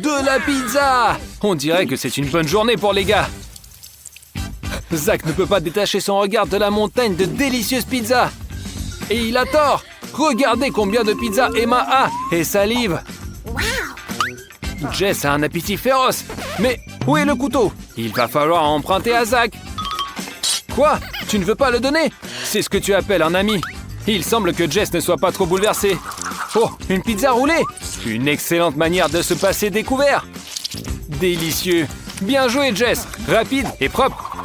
De la pizza! On dirait que c'est une bonne journée pour les gars. Zach ne peut pas détacher son regard de la montagne de délicieuses pizzas. Et il a tort! Regardez combien de pizzas Emma a et salive. Jess a un appétit féroce. Mais où est le couteau? Il va falloir emprunter à Zach. Quoi? Tu ne veux pas le donner? C'est ce que tu appelles un ami. Il semble que Jess ne soit pas trop bouleversée. Oh, une pizza roulée! Une excellente manière de se passer découvert. Délicieux. Bien joué, Jess. Rapide et propre.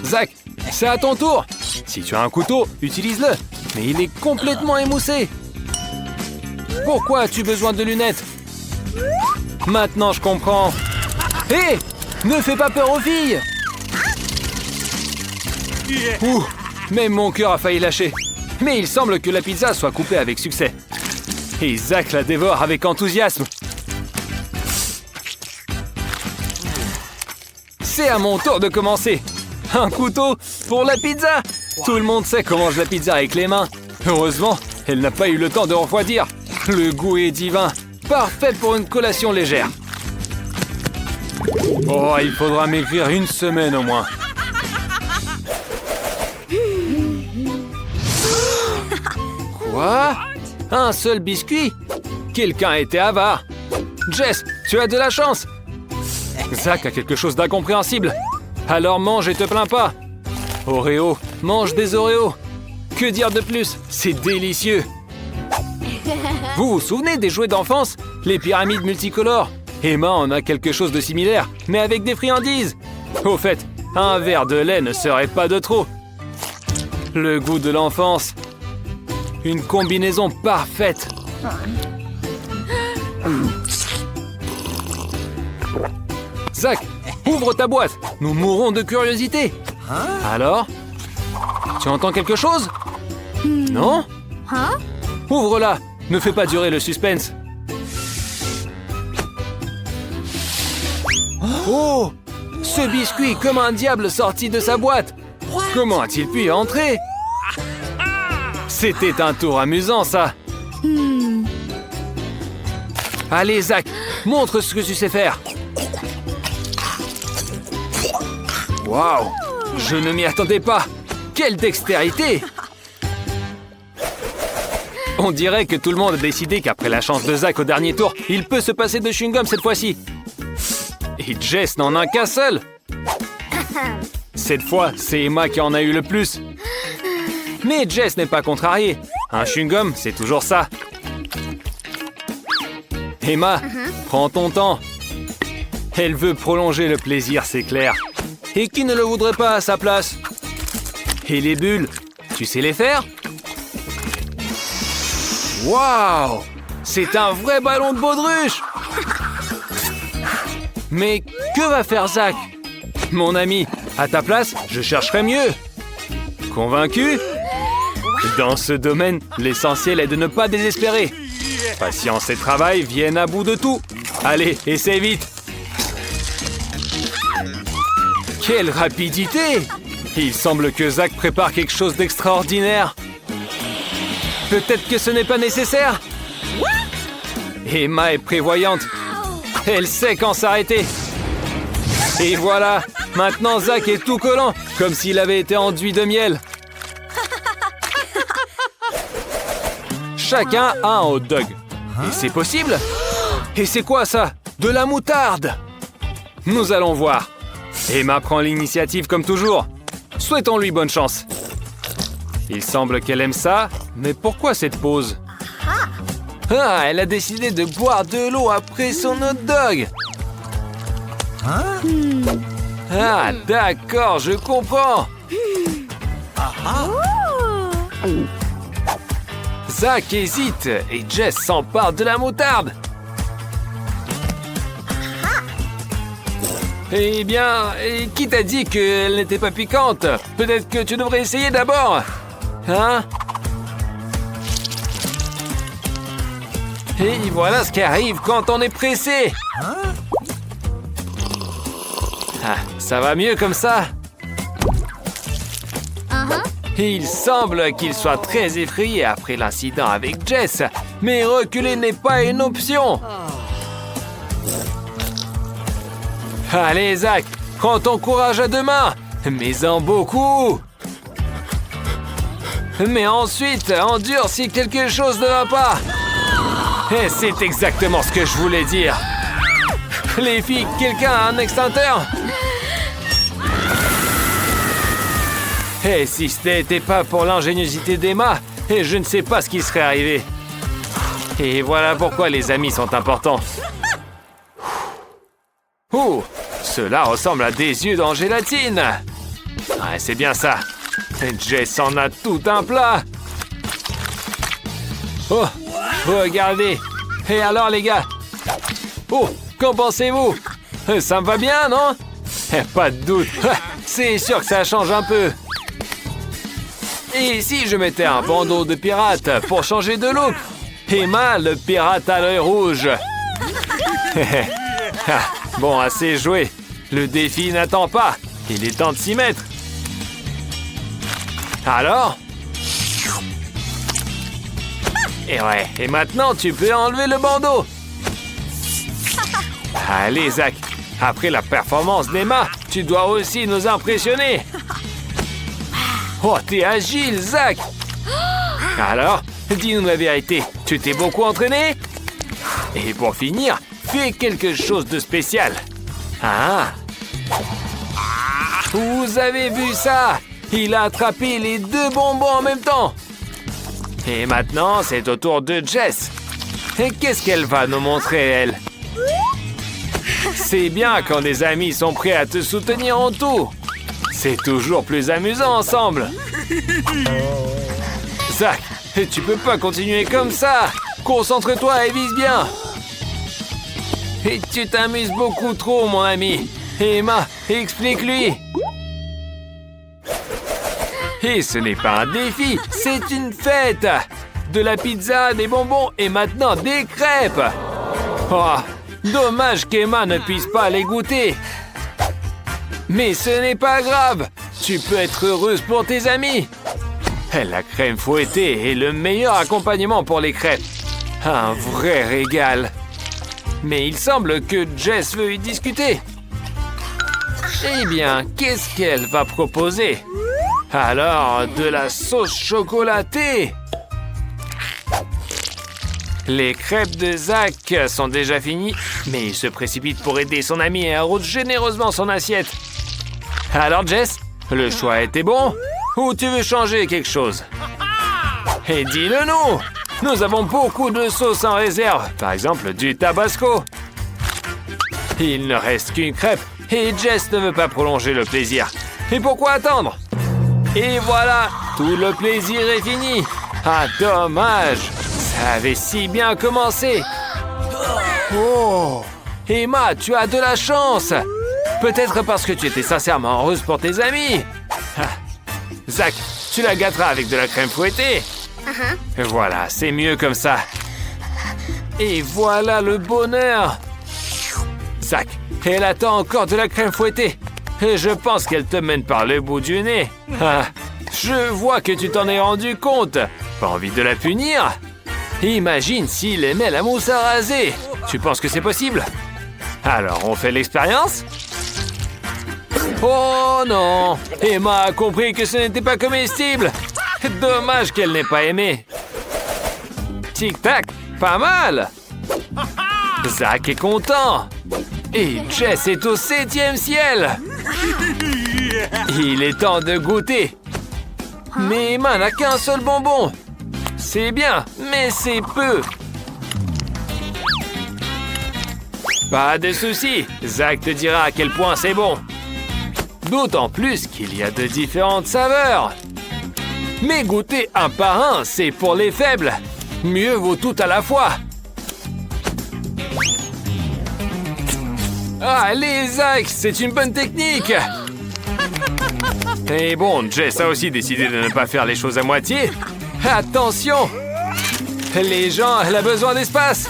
Zach, c'est à ton tour. Si tu as un couteau, utilise-le. Mais il est complètement émoussé. Pourquoi as-tu besoin de lunettes? Maintenant, je comprends. Hé! Ne fais pas peur aux filles! Ouh! Même mon cœur a failli lâcher. Mais il semble que la pizza soit coupée avec succès. Et Zach la dévore avec enthousiasme. C'est à mon tour de commencer. Un couteau pour la pizza. Tout le monde sait qu'on mange la pizza avec les mains. Heureusement, elle n'a pas eu le temps de refroidir. Le goût est divin. Parfait pour une collation légère. Oh, il faudra m'écrire une semaine au moins. Quoi? Un seul biscuit? Quelqu'un était avare. Jess, tu as de la chance. Zach a quelque chose d'incompréhensible. Alors mange et te plains pas. Oreo, mange des Oreos. Que dire de plus? C'est délicieux. Vous vous souvenez des jouets d'enfance? Les pyramides multicolores? Emma en a quelque chose de similaire, mais avec des friandises. Au fait, un verre de lait ne serait pas de trop. Le goût de l'enfance. Une combinaison parfaite. Zach, ouvre ta boîte. Nous mourrons de curiosité. Alors? Tu entends quelque chose? Non? Ouvre-la. Ne fais pas durer le suspense. Oh! Ce biscuit comme un diable sorti de sa boîte. Comment a-t-il pu y entrer? C'était un tour amusant, ça. Allez, Zach, montre ce que tu sais faire. Waouh! Je ne m'y attendais pas. Quelle dextérité! On dirait que tout le monde a décidé qu'après la chance de Zach au dernier tour, il peut se passer de chewing-gum cette fois-ci. Et Jess n'en a qu'un seul. Cette fois, c'est Emma qui en a eu le plus. Mais Jess n'est pas contrariée. Un chewing-gum, c'est toujours ça. Emma, prends ton temps. Elle veut prolonger le plaisir, c'est clair. Et qui ne le voudrait pas à sa place? Et les bulles, tu sais les faire? Waouh! C'est un vrai ballon de baudruche! Mais que va faire Zach? Mon ami, à ta place, je chercherais mieux. Convaincu? Dans ce domaine, l'essentiel est de ne pas désespérer. Patience et travail viennent à bout de tout. Allez, essaie vite. Quelle rapidité! Il semble que Zach prépare quelque chose d'extraordinaire. Peut-être que ce n'est pas nécessaire. Emma est prévoyante. Elle sait quand s'arrêter. Et voilà, maintenant Zach est tout collant, comme s'il avait été enduit de miel. Chacun a un hot dog. Et c'est possible? Et c'est quoi ça? De la moutarde! Nous allons voir. Emma prend l'initiative comme toujours. Souhaitons-lui bonne chance. Il semble qu'elle aime ça, mais pourquoi cette pause? Ah, elle a décidé de boire de l'eau après son hot dog. Ah, d'accord, je comprends. Zach hésite et Jess s'empare de la moutarde. Eh bien, qui t'a dit qu'elle n'était pas piquante? Peut-être que tu devrais essayer d'abord. Hein? Et voilà ce qui arrive quand on est pressé. Ah, ça va mieux comme ça. Il semble qu'il soit très effrayé après l'incident avec Jess, mais reculer n'est pas une option. Allez, Zach, prends ton courage à deux mains, mais en beaucoup. Mais ensuite, endure si quelque chose ne va pas. Et c'est exactement ce que je voulais dire. Les filles, quelqu'un a un extincteur? Et si ce n'était pas pour l'ingéniosité d'Emma, je ne sais pas ce qui serait arrivé. Et voilà pourquoi les amis sont importants. Ouh, cela ressemble à des yeux en gélatine. Ouais, c'est bien ça. Jess en a tout un plat. Oh, regardez. Et alors les gars? Oh, qu'en pensez-vous? Ça me va bien, non? Pas de doute. C'est sûr que ça change un peu. Et si je mettais un bandeau de pirate pour changer de look? Emma, le pirate à l'œil rouge. Bon, assez joué. Le défi n'attend pas. Il est temps de s'y mettre. Alors? Et ouais, et maintenant tu peux enlever le bandeau. Allez, Zach. Après la performance d'Emma, tu dois aussi nous impressionner. Oh, t'es agile, Zach. Alors, dis-nous la vérité. Tu t'es beaucoup entraîné? Et pour finir, fais quelque chose de spécial. Ah! Vous avez vu ça? Il a attrapé les deux bonbons en même temps. Et maintenant, c'est au tour de Jess. Et qu'est-ce qu'elle va nous montrer, elle? C'est bien quand les amis sont prêts à te soutenir en tout. C'est toujours plus amusant ensemble. Zach, tu peux pas continuer comme ça. Concentre-toi et vise bien. Et tu t'amuses beaucoup trop, mon ami. Emma, explique-lui. Et ce n'est pas un défi, c'est une fête. De la pizza, des bonbons et maintenant des crêpes. Oh, dommage qu'Emma ne puisse pas les goûter. Mais ce n'est pas grave. Tu peux être heureuse pour tes amis. La crème fouettée est le meilleur accompagnement pour les crêpes. Un vrai régal. Mais il semble que Jess veut y discuter. Eh bien, qu'est-ce qu'elle va proposer? Alors, de la sauce chocolatée. Les crêpes de Zach sont déjà finies, mais il se précipite pour aider son ami et arrose généreusement son assiette. Alors, Jess, le choix était bon? Ou tu veux changer quelque chose? Et dis-le nous! Nous avons beaucoup de sauces en réserve, par exemple du tabasco. Il ne reste qu'une crêpe et Jess ne veut pas prolonger le plaisir. Et pourquoi attendre? Et voilà, tout le plaisir est fini. Ah, dommage, ça avait si bien commencé. Oh, Emma, tu as de la chance. Peut-être parce que tu étais sincèrement heureuse pour tes amis. Ah. Zach, tu la gâteras avec de la crème fouettée. Voilà, c'est mieux comme ça. Et voilà le bonheur. Zach, elle attend encore de la crème fouettée. Et je pense qu'elle te mène par le bout du nez. Ah, je vois que tu t'en es rendu compte. Pas envie de la punir? Imagine s'il aimait la mousse à raser. Tu penses que c'est possible? Alors, on fait l'expérience? Oh non! Emma a compris que ce n'était pas comestible. Dommage qu'elle n'ait pas aimé. Tic-tac, pas mal. Zach est content. Et Jess est au 7e ciel. Il est temps de goûter. Mais Emma n'a qu'un seul bonbon. C'est bien, mais c'est peu. Pas de souci, Zach te dira à quel point c'est bon. D'autant plus qu'il y a de différentes saveurs. Mais goûter un par un, c'est pour les faibles. Mieux vaut tout à la fois. Allez, Zach, c'est une bonne technique. Et bon, Jess a aussi décidé de ne pas faire les choses à moitié. Attention! Les gens, elle a besoin d'espace.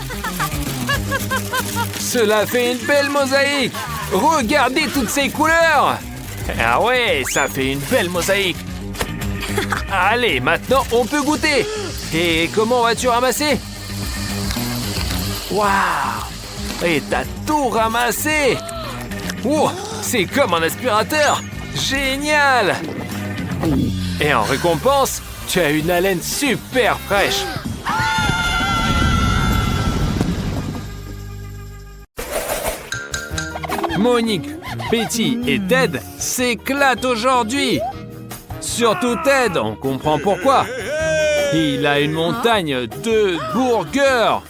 Cela fait une belle mosaïque. Regardez toutes ces couleurs. Ah ouais, ça fait une belle mosaïque. Allez, maintenant, on peut goûter. Et comment vas-tu ramasser? Waouh! Et t'as tout ramassé! Oh, c'est comme un aspirateur! Génial! Et en récompense, tu as une haleine super fraîche! Monique, Betty et Ted s'éclatent aujourd'hui! Surtout Ted, on comprend pourquoi! Il a une montagne de burgers!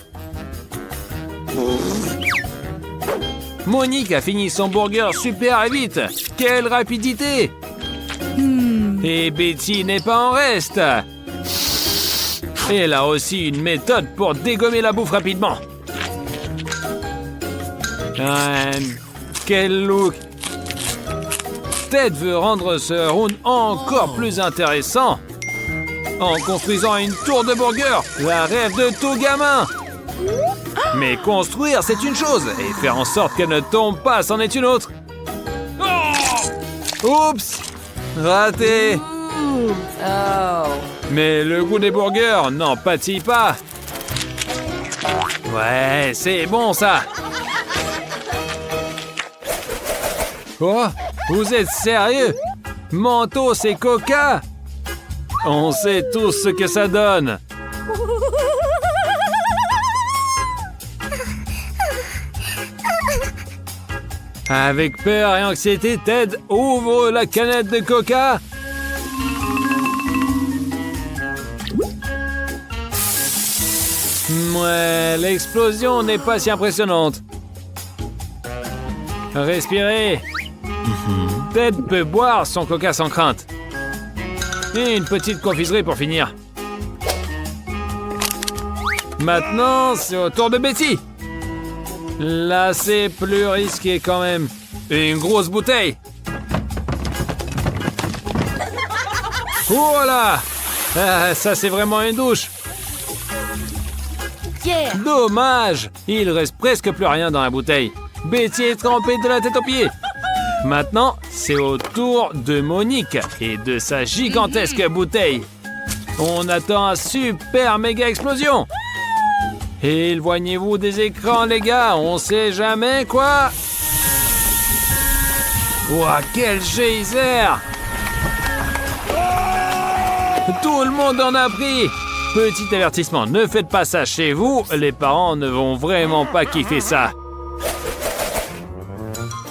Monique a fini son burger super vite! Quelle rapidité! Et Betty n'est pas en reste! Elle a aussi une méthode pour dégommer la bouffe rapidement! Quel look! Ted veut rendre ce round encore plus intéressant en construisant une tour de burger, la rêve de tout gamin! Mais construire, c'est une chose, et faire en sorte qu'elle ne tombe pas, c'en est une autre. Oups! Raté! Mais le goût des burgers n'en pâtit pas. Ouais, c'est bon ça! Oh, vous êtes sérieux? Mentos et Coca? On sait tous ce que ça donne. Avec peur et anxiété, Ted ouvre la canette de Coca. Ouais, l'explosion n'est pas si impressionnante. Respirez. Ted peut boire son Coca sans crainte. Et une petite confiserie pour finir. Maintenant, c'est au tour de Betty. Là, c'est plus risqué quand même. Une grosse bouteille. Voilà. Ça, c'est vraiment une douche. Dommage. Il reste presque plus rien dans la bouteille. Betty est trempée de la tête aux pieds. Maintenant, c'est au tour de Monique et de sa gigantesque bouteille. On attend un super méga explosion. Éloignez-vous des écrans, les gars, on sait jamais quoi. Ouah, quel geyser! Tout le monde en a pris. Petit avertissement, ne faites pas ça chez vous, les parents ne vont vraiment pas kiffer ça.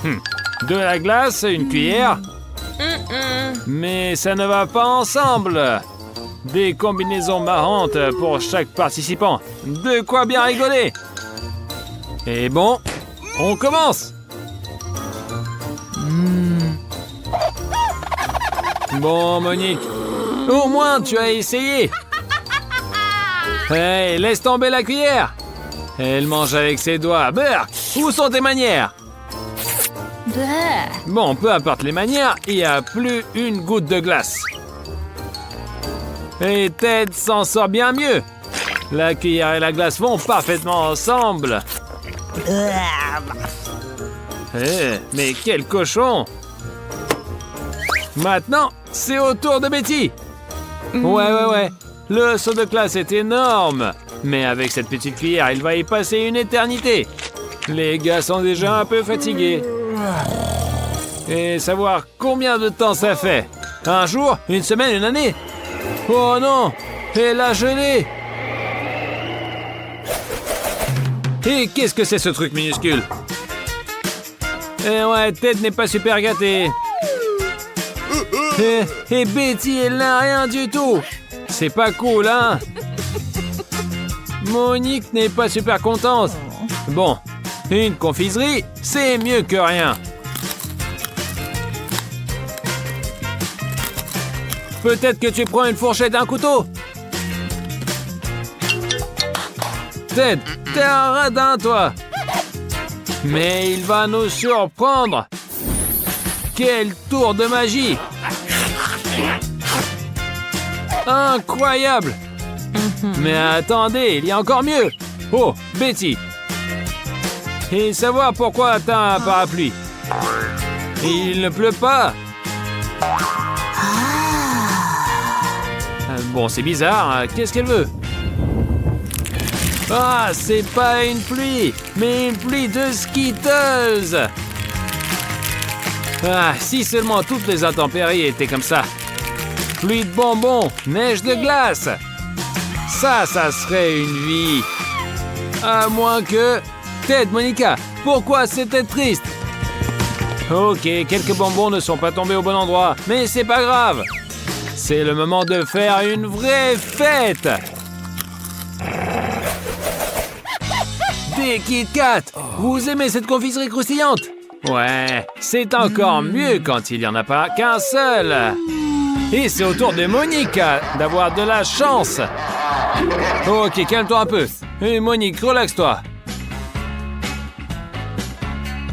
De la glace, une cuillère. Mais ça ne va pas ensemble. Des combinaisons marrantes pour chaque participant. De quoi bien rigoler. Et bon, on commence. Bon, Monique, au moins tu as essayé. Hey, laisse tomber la cuillère. Elle mange avec ses doigts. Burk, où sont tes manières? Bon, peu importe les manières, il n'y a plus une goutte de glace. Et Ted s'en sort bien mieux. La cuillère et la glace vont parfaitement ensemble. Mais quel cochon! Maintenant, c'est au tour de Betty. Ouais. Le saut de classe est énorme. Mais avec cette petite cuillère, il va y passer une éternité. Les gars sont déjà un peu fatigués. Et savoir combien de temps ça fait. Un jour, une semaine, une année. Oh non! Elle a gelé! Et qu'est-ce que c'est ce truc minuscule? Ouais, Ted n'est pas super gâté. Et Betty, elle n'a rien du tout. C'est pas cool, hein? Monique n'est pas super contente. Bon, une confiserie, c'est mieux que rien. Peut-être que tu prends une fourchette et un couteau. Ted, t'es un radin, toi. Mais il va nous surprendre. Quel tour de magie. Incroyable. Mais attendez, il y a encore mieux. Oh, Betty. Et savoir pourquoi t'as un parapluie. Il ne pleut pas. Bon, c'est bizarre. Qu'est-ce qu'elle veut? Ah, c'est pas une pluie, mais une pluie de Skittles. Ah, si seulement toutes les intempéries étaient comme ça. Pluie de bonbons, neige de glace. Ça serait une vie. À moins que... Ted, Monica, pourquoi c'était triste? Ok, quelques bonbons ne sont pas tombés au bon endroit, mais c'est pas grave. C'est le moment de faire une vraie fête. Des Kit Kat. Vous aimez cette confiserie croustillante? Ouais, c'est encore mieux quand il n'y en a pas qu'un seul. Et c'est au tour de Monica d'avoir de la chance. Ok, calme-toi un peu. Et Monique, relaxe-toi.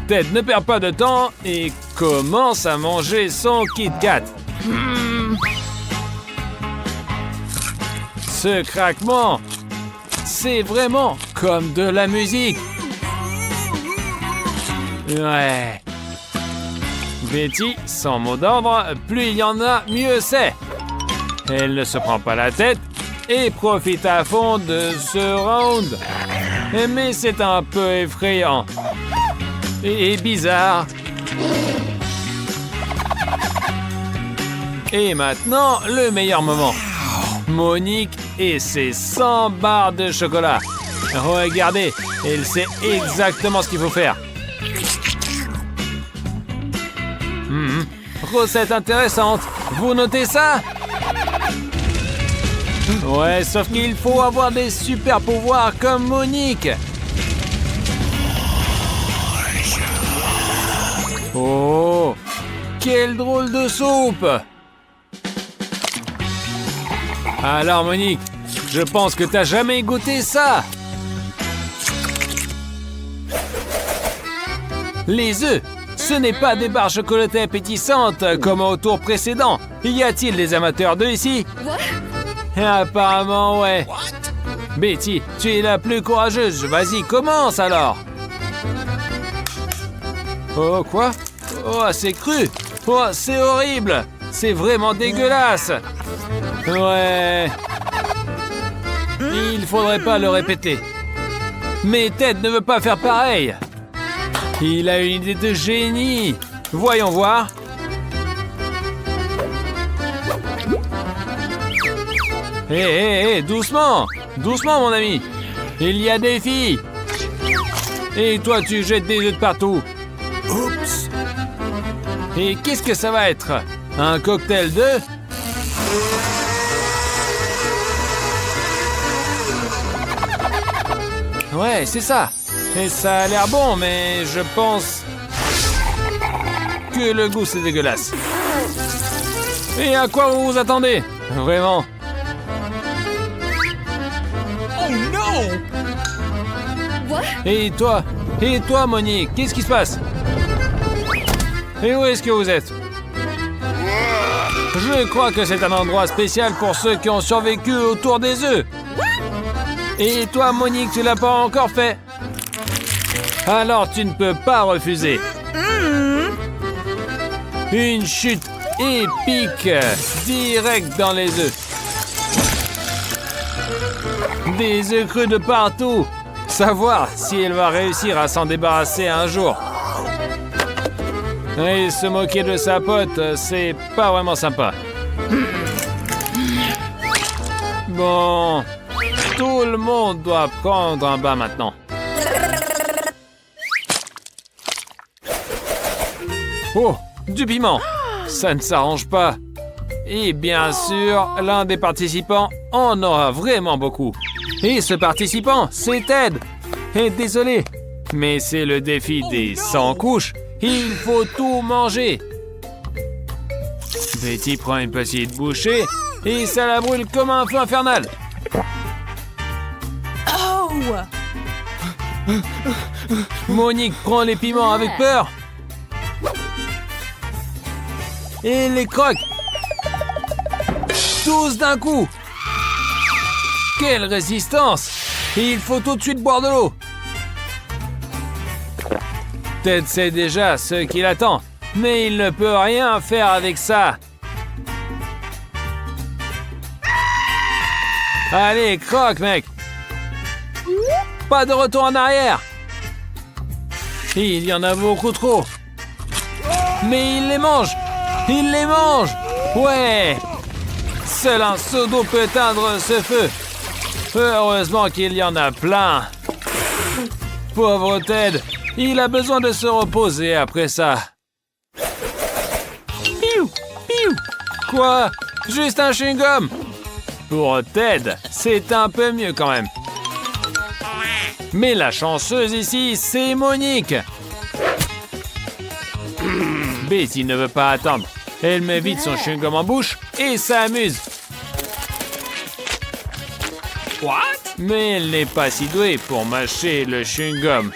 Ted ne perd pas de temps et commence à manger son Kit Kat. Ce craquement, c'est vraiment comme de la musique. Ouais. Betty, sans mot d'ordre, plus il y en a, mieux c'est. Elle ne se prend pas la tête et profite à fond de ce round. Mais c'est un peu effrayant. Et bizarre. Et maintenant, le meilleur moment. Monique et ses 100 barres de chocolat. Regardez, elle sait exactement ce qu'il faut faire. Recette intéressante. Vous notez ça? Ouais, sauf qu'il faut avoir des super pouvoirs comme Monique. Oh, quelle drôle de soupe! Alors Monique, je pense que t'as jamais goûté ça. Les œufs, ce n'est pas des barres chocolatées appétissantes comme au tour précédent. Y a-t-il des amateurs d'œufs ici? Apparemment, ouais. Betty, tu es la plus courageuse. Vas-y, commence alors. Oh, quoi? Oh, c'est cru. Oh, c'est horrible. C'est vraiment dégueulasse. Ouais. Il faudrait pas le répéter. Mais Ted ne veut pas faire pareil. Il a une idée de génie. Voyons voir. Hé, doucement. Doucement, mon ami. Il y a des filles. Et toi, tu jettes des œufs de partout. Oups. Et qu'est-ce que ça va être? Un cocktail d'œufs? Ouais, c'est ça. Et ça a l'air bon, mais je pense que le goût, c'est dégueulasse. Et à quoi vous vous attendez? Vraiment? Oh non! Et toi, Monique, qu'est-ce qui se passe? Et où est-ce que vous êtes? Je crois que c'est un endroit spécial pour ceux qui ont survécu autour des œufs. Et toi, Monique, tu l'as pas encore fait? Alors tu ne peux pas refuser. Une chute épique, direct dans les œufs. Des œufs crus de partout. Savoir si elle va réussir à s'en débarrasser un jour. Et se moquer de sa pote, c'est pas vraiment sympa. Bon, tout le monde doit prendre un bain maintenant. Oh, du piment. Ça ne s'arrange pas. Et bien sûr, l'un des participants en aura vraiment beaucoup. Et ce participant, c'est Ted. Et désolé, mais c'est le défi des 100 couches. Il faut tout manger. Betty prend une petite bouchée et ça la brûle comme un feu infernal. Oh! Monique prend les piments avec peur. Et les croque. Tous d'un coup. Quelle résistance! Il faut tout de suite boire de l'eau. Ted sait déjà ce qu'il attend, mais il ne peut rien faire avec ça. Allez, croque, mec. Pas de retour en arrière. Il y en a beaucoup trop. Mais il les mange. Il les mange. Ouais. Seul un seau d'eau peut éteindre ce feu. Heureusement qu'il y en a plein. Pauvre Ted. Il a besoin de se reposer après ça. Piou, piou. Quoi? Juste un chewing-gum. Pour Ted, c'est un peu mieux quand même. Mais la chanceuse ici, c'est Monique. Betty ne veut pas attendre. Elle met vite son chewing-gum en bouche et s'amuse. What? Mais elle n'est pas si douée pour mâcher le chewing-gum.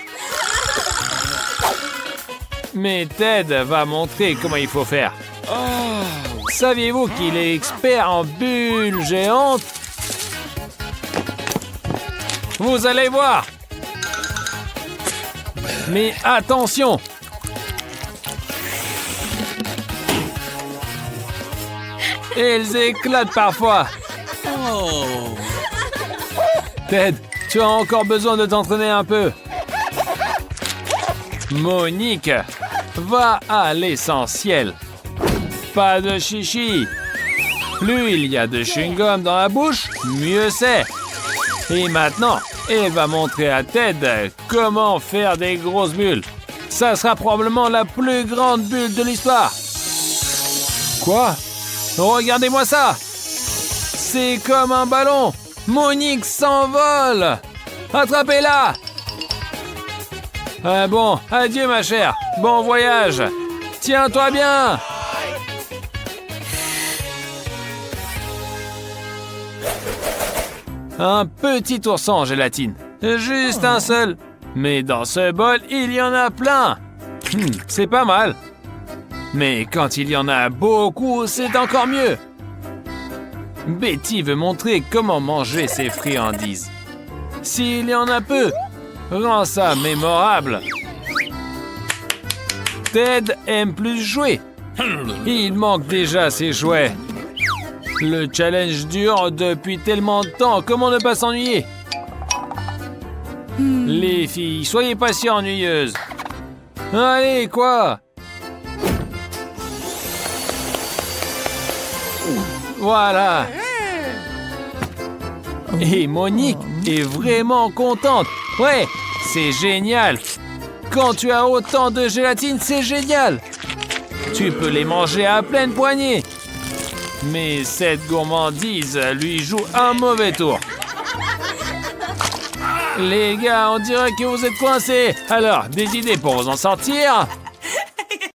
Mais Ted va montrer comment il faut faire. Saviez-vous qu'il est expert en bulles géantes? Vous allez voir. Mais attention! Elles éclatent parfois. Oh. Ted, tu as encore besoin de t'entraîner un peu. Monique, va à l'essentiel. Pas de chichi. Plus il y a de chewing-gum dans la bouche, mieux c'est. Et maintenant, elle va montrer à Ted comment faire des grosses bulles. Ça sera probablement la plus grande bulle de l'histoire. Quoi? Regardez-moi ça! C'est comme un ballon! Monique s'envole! Attrapez-la! Bon, adieu ma chère. Bon voyage. Tiens-toi bien. Un petit ourson en gélatine. Juste un seul. Mais dans ce bol, il y en a plein. C'est pas mal. Mais quand il y en a beaucoup, c'est encore mieux. Betty veut montrer comment manger ses friandises. S'il y en a peu, rend ça mémorable. Ted aime plus jouer. Il manque déjà ses jouets. Le challenge dure depuis tellement de temps, comment ne pas s'ennuyer? Les filles, soyez pas si ennuyeuses. Allez, quoi? Voilà. Et Monique est vraiment contente. Ouais, c'est génial. Quand tu as autant de gélatine, c'est génial. Tu peux les manger à pleine poignée. Mais cette gourmandise lui joue un mauvais tour. Les gars, on dirait que vous êtes coincés. Alors, des idées pour vous en sortir?